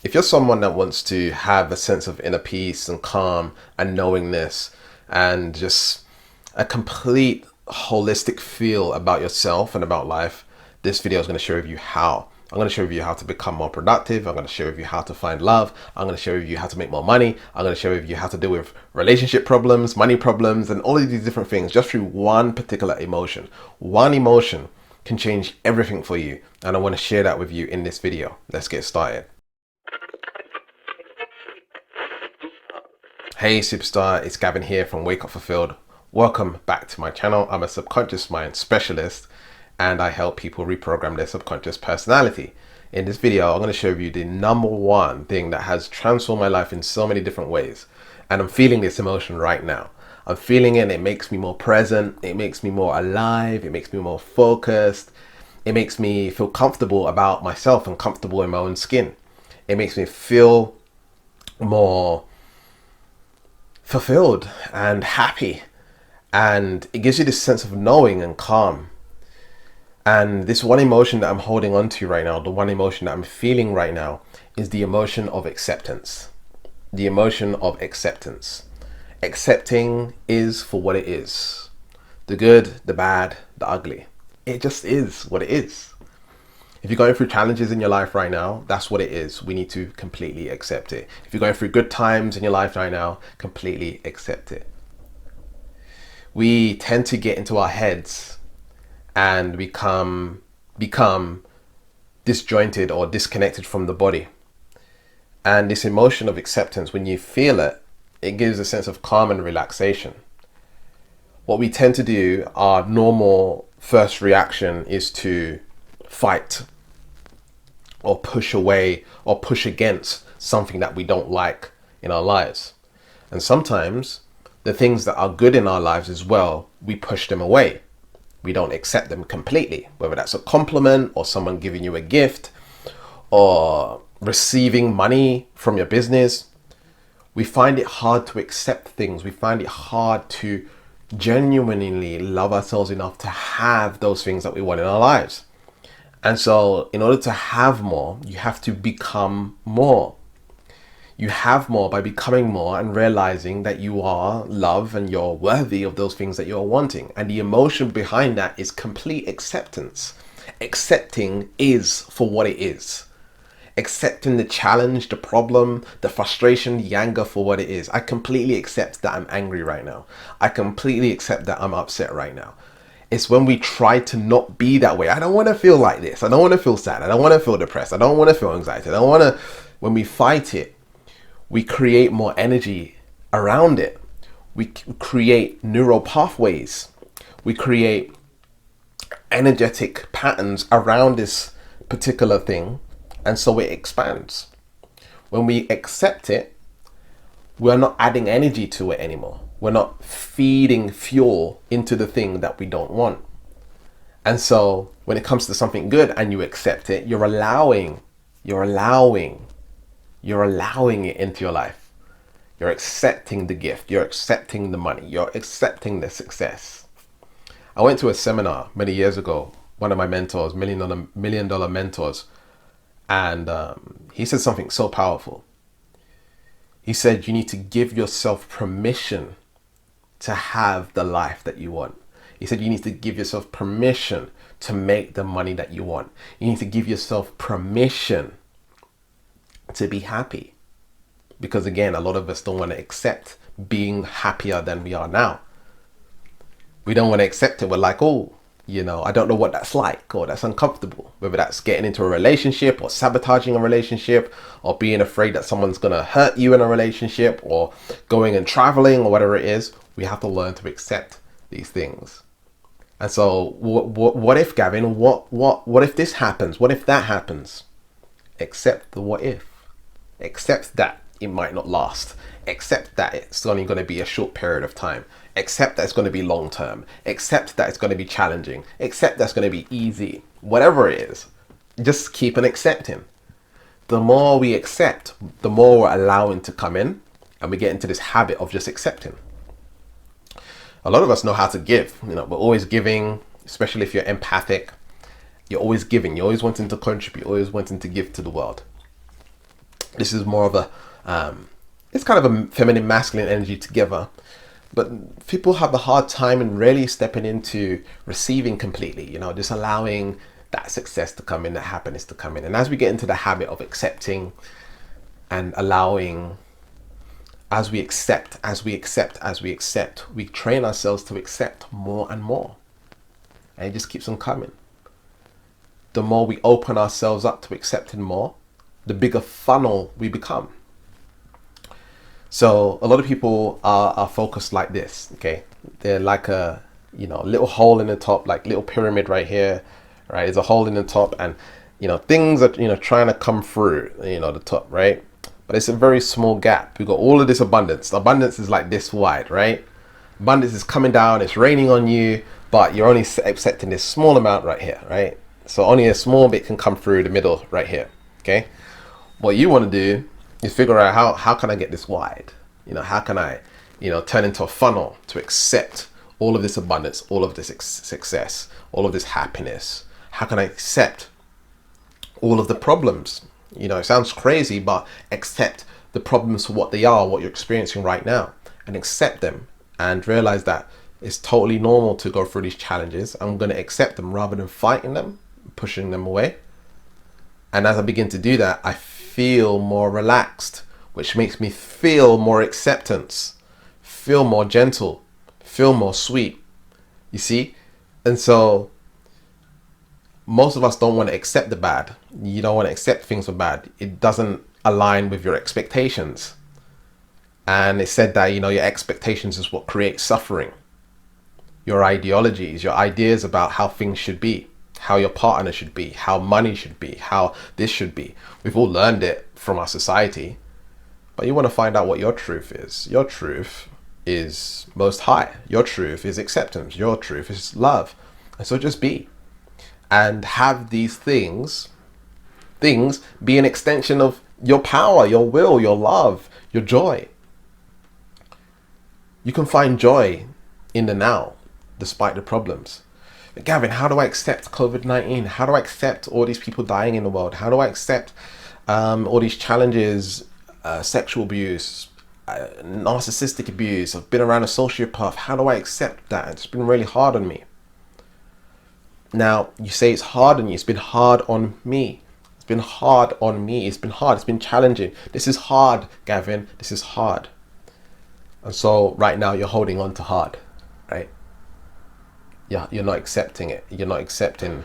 If you're someone that wants to have a sense of inner peace and calm and knowingness and just a complete holistic feel about yourself and about life, this video is going to share with you how. I'm going to share with you how to become more productive. I'm going to share with you how to find love. I'm going to share with you how to make more money. I'm going to share with you how to deal with relationship problems, money problems, and all of these different things just through one particular emotion. One emotion can change everything for you. And I want to share that with you in this video. Let's get started. Hey superstar, it's Gavin here from Wake Up Fulfilled. Welcome back to my channel. I'm a subconscious mind specialist and I help people reprogram their subconscious personality. In this video, I'm going to show you the number one thing that has transformed my life in so many different ways. And I'm feeling this emotion right now. I'm feeling it and it makes me more present. It makes me more alive. It makes me more focused. It makes me feel comfortable about myself and comfortable in my own skin. It makes me feel more fulfilled and happy. And it gives you this sense of knowing and calm. And this one emotion that I'm holding on to right now, the one emotion that I'm feeling right now, is the emotion of acceptance. The emotion of acceptance. Accepting is for what it is. The good, the bad, the ugly. It just is what it is. If you're going through challenges in your life right now, that's what it is. We need to completely accept it. If you're going through good times in your life right now, completely accept it. We tend to get into our heads and become disjointed or disconnected from the body. And this emotion of acceptance, when you feel it, it gives a sense of calm and relaxation. What we tend to do, our normal first reaction is to fight or push away or push against something that we don't like in our lives. And sometimes the things that are good in our lives as well, we push them away. We don't accept them completely, whether that's a compliment or someone giving you a gift or receiving money from your business. We find it hard to accept things. We find it hard to genuinely love ourselves enough to have those things that we want in our lives. And so in order to have more, you have to become more. You have more by becoming more and realizing that you are love and you're worthy of those things that you're wanting. And the emotion behind that is complete acceptance. Accepting is for what it is. Accepting the challenge, the problem, the frustration, the anger for what it is. I completely accept that I'm angry right now. I completely accept that I'm upset right now. It's when we try to not be that way. I don't want to feel like this. I don't want to feel sad. I don't want to feel depressed. I don't want to feel anxiety. I don't want to. When we fight it, we create more energy around it. We create neural pathways. We create energetic patterns around this particular thing. And so it expands. When we accept it, we're not adding energy to it anymore. We're not feeding fuel into the thing that we don't want. And so when it comes to something good and you accept it, you're allowing it into your life. You're accepting the gift. You're accepting the money. You're accepting the success. I went to a seminar many years ago. One of my mentors, million dollar mentors, and he said something so powerful. He said, you need to give yourself permission to have the life that you want. He said, you need to give yourself permission to make the money that you want. You need to give yourself permission to be happy. Because again, a lot of us don't want to accept being happier than we are now. We don't want to accept it. We're like, oh, I don't know what that's like, or that's uncomfortable. Whether that's getting into a relationship or sabotaging a relationship or being afraid that someone's going to hurt you in a relationship or going and traveling or whatever it is, we have to learn to accept these things. And so what if, Gavin, what if this happens? What if that happens? Accept the what if. Accept that it might not last. Accept that it's only going to be a short period of time. Accept that it's going to be long term. Accept that it's going to be challenging. Accept that it's going to be easy. Whatever it is, just keep on accepting. The more we accept, the more we're allowing to come in, and we get into this habit of just accepting. A lot of us know how to give. We're always giving, especially if you're empathic. You're always giving. You're always wanting to contribute. You're always wanting to give to the world. This is more of a, it's kind of a feminine, masculine energy together. But people have a hard time in really stepping into receiving completely, just allowing that success to come in, that happiness to come in. And as we get into the habit of accepting and allowing, as we accept, we train ourselves to accept more and more. And it just keeps on coming. The more we open ourselves up to accepting more, the bigger funnel we become. So a lot of people are focused like this, okay? They're like a, little hole in the top, like little pyramid right here, right? There's a hole in the top, and, things are, trying to come through, the top, right? But it's a very small gap. We've got all of this abundance. The abundance is like this wide, right? Abundance is coming down, it's raining on you, but you're only accepting this small amount right here, right? So only a small bit can come through the middle right here, okay? What you want to do is figure out how can I get this wide? How can I, turn into a funnel to accept all of this abundance, all of this success, all of this happiness? How can I accept all of the problems? It sounds crazy, but accept the problems for what they are, what you're experiencing right now, and accept them and realize that it's totally normal to go through these challenges. I'm going to accept them rather than fighting them, pushing them away. And as I begin to do that, I feel more relaxed, which makes me feel more acceptance, feel more gentle, feel more sweet. You see? And so most of us don't want to accept the bad. You don't want to accept things are bad. It doesn't align with your expectations. And it's said that, your expectations is what creates suffering. Your ideologies, your ideas about how things should be, how your partner should be, how money should be, how this should be. We've all learned it from our society, but you want to find out what your truth is. Your truth is most high. Your truth is acceptance. Your truth is love. And so just be. And have these things be an extension of your power, your will, your love, your joy. You can find joy in the now, despite the problems. But Gavin, how do I accept COVID-19? How do I accept all these people dying in the world? How do I accept all these challenges, sexual abuse, narcissistic abuse? I've been around a sociopath. How do I accept that? It's been really hard on me. Now, you say it's hard on you. It's been hard on me. It's been hard on me. It's been hard. It's been challenging. This is hard, Gavin. This is hard. And so right now you're holding on to hard, right? Yeah, you're not accepting it. You're not accepting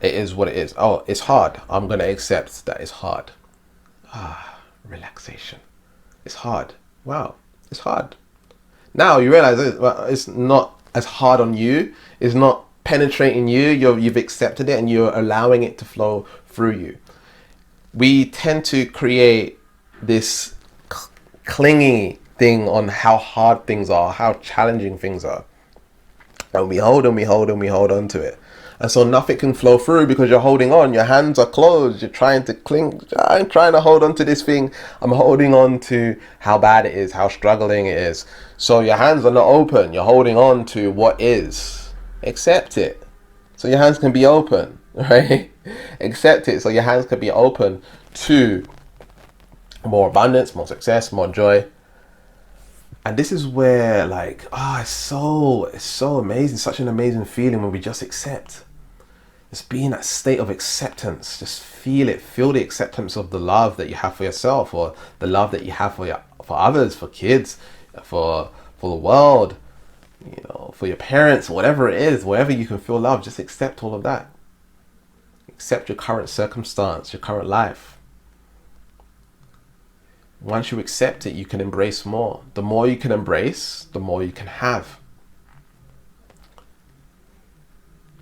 it is what it is. Oh, it's hard. I'm going to accept that it's hard. Relaxation. It's hard. Wow, it's hard. Now you realize it's not as hard on you. It's not penetrating you. You've accepted it and you're allowing it to flow through you. We tend to create this clingy thing on how hard things are, how challenging things are. And we hold on to it. And so nothing can flow through because you're holding on. Your hands are closed. You're trying to cling. I'm trying to hold on to this thing. I'm holding on to how bad it is, how struggling it is. So your hands are not open. You're holding on to what is. Accept it. So your hands can be open, right? Accept it. So your hands can be open to more abundance, more success, more joy. And this is where it's so amazing, such an amazing feeling when we just accept. Just be in that state of acceptance. Just feel it. Feel the acceptance of the love that you have for yourself, or the love that you have for others, for kids, for the world, for your parents, whatever it is, wherever you can feel love, just accept all of that. Accept your current circumstance, your current life. Once you accept it, you can embrace more. The more you can embrace, the more you can have.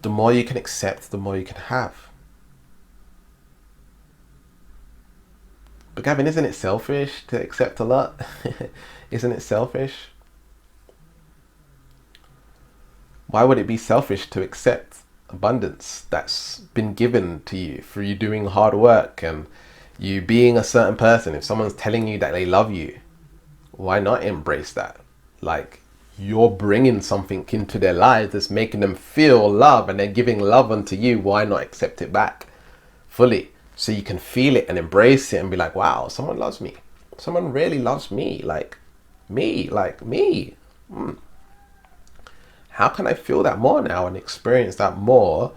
The more you can accept, the more you can have. But Gavin, isn't it selfish to accept a lot? Isn't it selfish? Why would it be selfish to accept abundance that's been given to you through you doing hard work and you being a certain person? If someone's telling you that they love you, why not embrace that? Like, you're bringing something into their lives that's making them feel love, and they're giving love unto you. Why not accept it back fully? so you can feel it and embrace it and be like, wow, someone loves me. Someone really loves me, like me. How can I feel that more now and experience that more?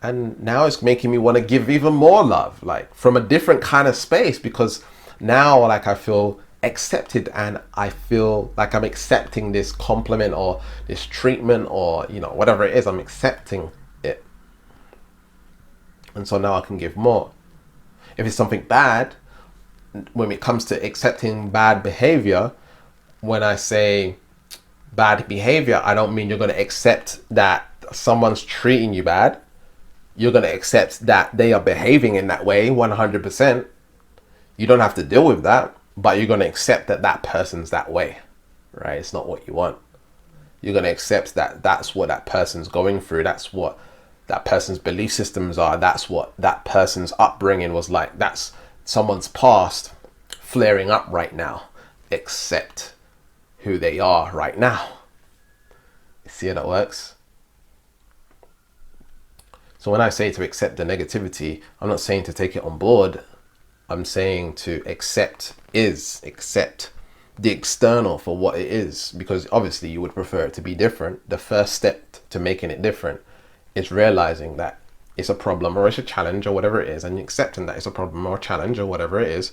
And now it's making me want to give even more love, like from a different kind of space, because now like I feel accepted and I feel like I'm accepting this compliment or this treatment or, you know, whatever it is, I'm accepting it. And so now I can give more. If it's something bad, when it comes to accepting bad behavior, when I say bad behavior, I don't mean you're going to accept that someone's treating you bad. You're going to accept that they are behaving in that way 100%. You don't have to deal with that, but you're going to accept that that person's that way, right? It's not what you want. You're going to accept that that's what that person's going through. That's what that person's belief systems are. That's what that person's upbringing was like. That's someone's past flaring up right now. Accept who they are right now. You see how that works? So when I say to accept the negativity, I'm not saying to take it on board. I'm saying to accept the external for what it is, because obviously you would prefer it to be different. The first step to making it different is realizing that it's a problem or it's a challenge or whatever it is, and accepting that it's a problem or a challenge or whatever it is,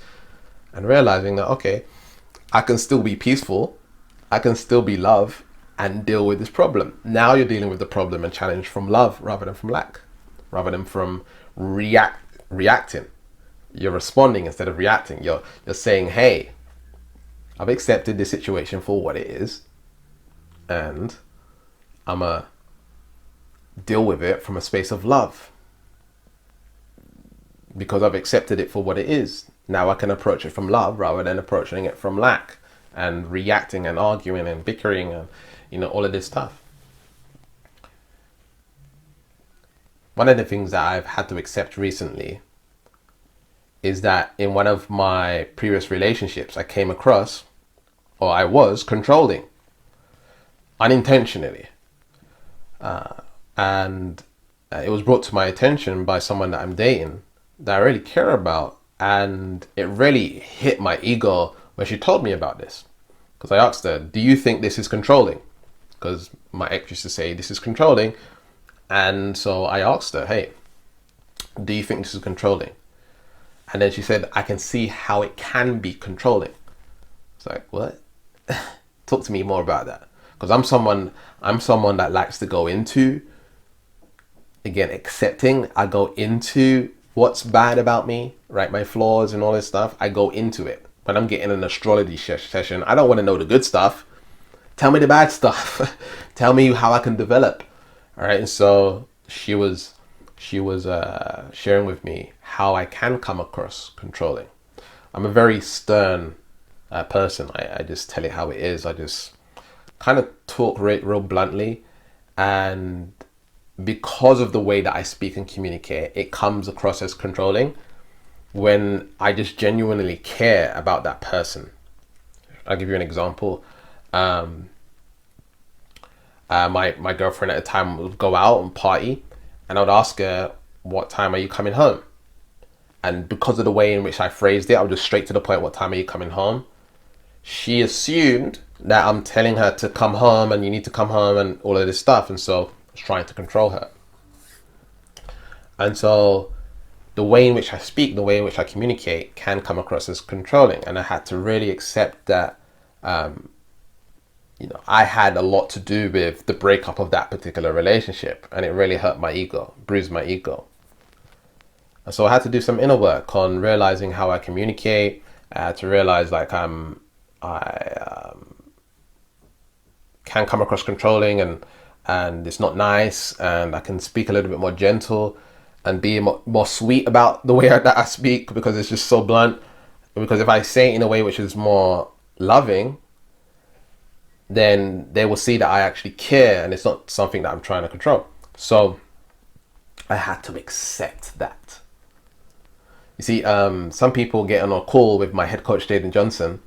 and realizing that, okay, I can still be peaceful, I can still be love and deal with this problem. Now you're dealing with the problem and challenge from love rather than from lack, rather than from reacting. You're responding instead of reacting. You're saying, hey, I've accepted this situation for what it is, and I'm a deal with it from a space of love, because I've accepted it for what it is. Now I can approach it from love rather than approaching it from lack and reacting and arguing and bickering and, you know, all of this stuff. One of the things that I've had to accept recently is that in one of my previous relationships, I came across, or I was controlling unintentionally. And it was brought to my attention by someone that I'm dating that I really care about. And it really hit my ego when she told me about this. Because I asked her, do you think this is controlling? Because my ex used to say this is controlling. And so I asked her, hey, do you think this is controlling? And then she said, I can see how it can be controlling. It's like, what? Talk to me more about that. Because I'm someone that likes to go into, again, accepting. I go into what's bad about me, right? My flaws and all this stuff. I go into it. When I'm getting an astrology session, I don't want to know the good stuff. Tell me the bad stuff. Tell me how I can develop. All right. And so she was sharing with me how I can come across controlling. I'm a very stern person. I just tell it how it is. I just kind of talk real bluntly, and because of the way that I speak and communicate, it comes across as controlling when I just genuinely care about that person. I'll give you an example. My girlfriend at the time would go out and party, and I would ask her, what time are you coming home? And because of the way in which I phrased it, I would just straight to the point, what time are you coming home? She assumed that I'm telling her to come home and you need to come home and all of this stuff. And so I was trying to control her. And so the way in which I speak, the way in which I communicate can come across as controlling. And I had to really accept that, I had a lot to do with the breakup of that particular relationship. And it really hurt my ego, bruised my ego. And so I had to do some inner work on realizing how I communicate. I had to realize like I can come across controlling and it's not nice, and I can speak a little bit more gentle and be more sweet about the way that I speak, because it's just so blunt. Because if I say it in a way which is more loving, then they will see that I actually care and it's not something that I'm trying to control. So I had to accept that. You see, some people get on a call with my head coach, Jaden Johnson,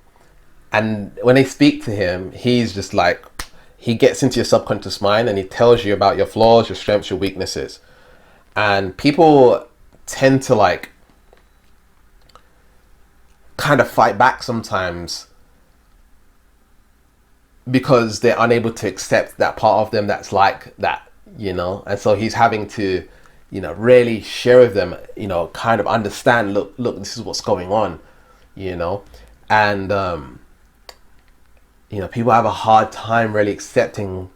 and when they speak to him, he's just like, he gets into your subconscious mind and he tells you about your flaws, your strengths, your weaknesses. And people tend to like kind of fight back sometimes because they're unable to accept that part of them that's like that, and so he's having to, really share with them, kind of understand, look, this is what's going on, and people have a hard time really accepting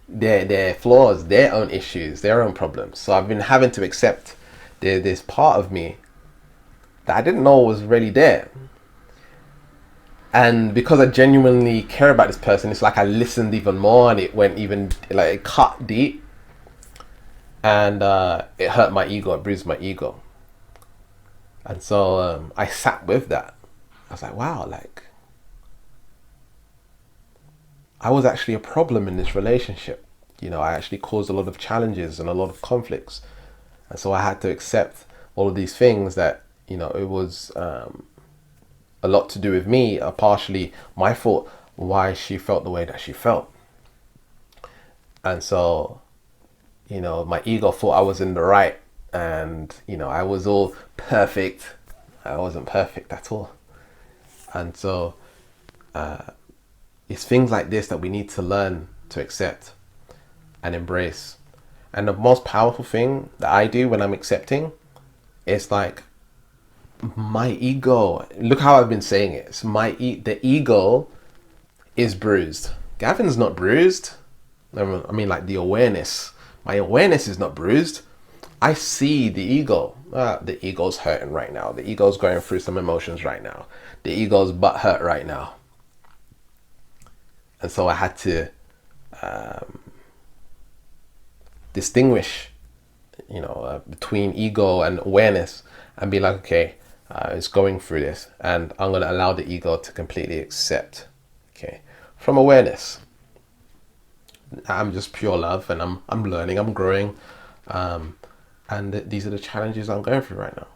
their flaws, their own issues, their own problems. So I've been having to accept this part of me that I didn't know was really there. And because I genuinely care about this person, it's like I listened even more, and it went even, like, it cut deep, and it hurt my ego, it bruised my ego. And so I sat with that. I was like, wow, like, I was actually a problem in this relationship. I actually caused a lot of challenges and a lot of conflicts. And so I had to accept all of these things that, it was a lot to do with me, partially my fault, why she felt the way that she felt. And so, my ego thought I was in the right, and, I was all perfect. I wasn't perfect at all. And so it's things like this that we need to learn to accept and embrace. And the most powerful thing that I do when I'm accepting is, like, my ego. Look how I've been saying it. It's the ego is bruised. Gavin's not bruised. I mean, like, the awareness. My awareness is not bruised. I see the ego. The ego's hurting right now. The ego's going through some emotions right now. The ego's butt hurt right now. And so I had to distinguish, between ego and awareness, and be like, okay, it's going through this, and I'm going to allow the ego to completely accept. Okay, from awareness, I'm just pure love, and I'm learning, I'm growing, and these are the challenges I'm going through right now.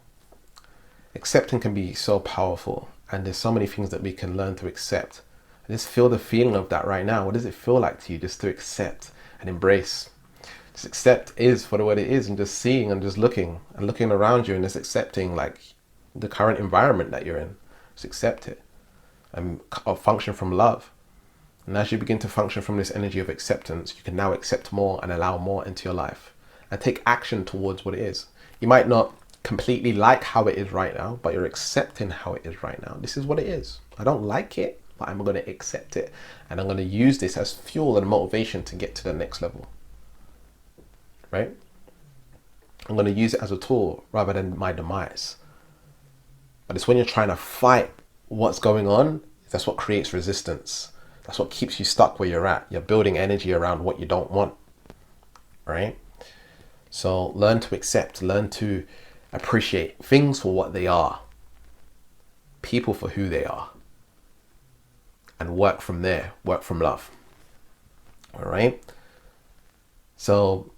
Accepting can be so powerful, and there's so many things that we can learn to accept. Just feel the feeling of that right now. What does it feel like to you just to accept and embrace? Just accept is for what it is, and just seeing and just looking around you, and just accepting, like, the current environment that you're in. Just accept it and function from love. And as you begin to function from this energy of acceptance, you can now accept more and allow more into your life and take action towards what it is. You might not completely like how it is right now, but you're accepting how it is right now. This is what it is. I don't like it, but I'm going to accept it, and I'm going to use this as fuel and motivation to get to the next level. Right? I'm going to use it as a tool rather than my demise. But it's when you're trying to fight what's going on, that's what creates resistance. That's what keeps you stuck where you're at. You're building energy around what you don't want. Right? So learn to accept, learn to appreciate things for what they are, people for who they are, and work from there, work from love. All right. So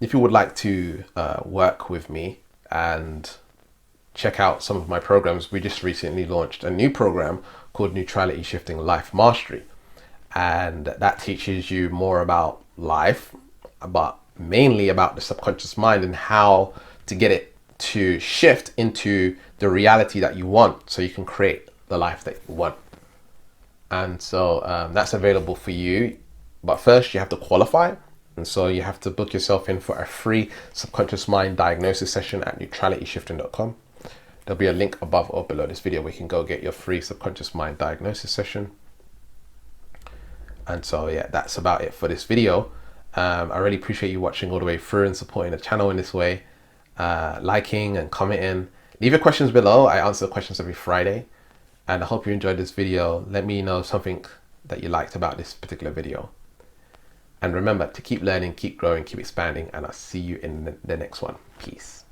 if you would like to work with me and check out some of my programs, we just recently launched a new program called Neutrality Shifting Life Mastery. And that teaches you more about life, but mainly about the subconscious mind and how to get it to shift into the reality that you want, so you can create the life that you want. And so that's available for you. But first you have to qualify. And so you have to book yourself in for a free subconscious mind diagnosis session at neutralityshifting.com. There'll be a link above or below this video where you can go get your free subconscious mind diagnosis session. And so, yeah, that's about it for this video. I really appreciate you watching all the way through and supporting the channel in this way. Liking and commenting. Leave your questions below. I answer the questions every Friday. And I hope you enjoyed this video. Let me know something that you liked about this particular video. And remember to keep learning, keep growing, keep expanding, and I'll see you in the next one. Peace.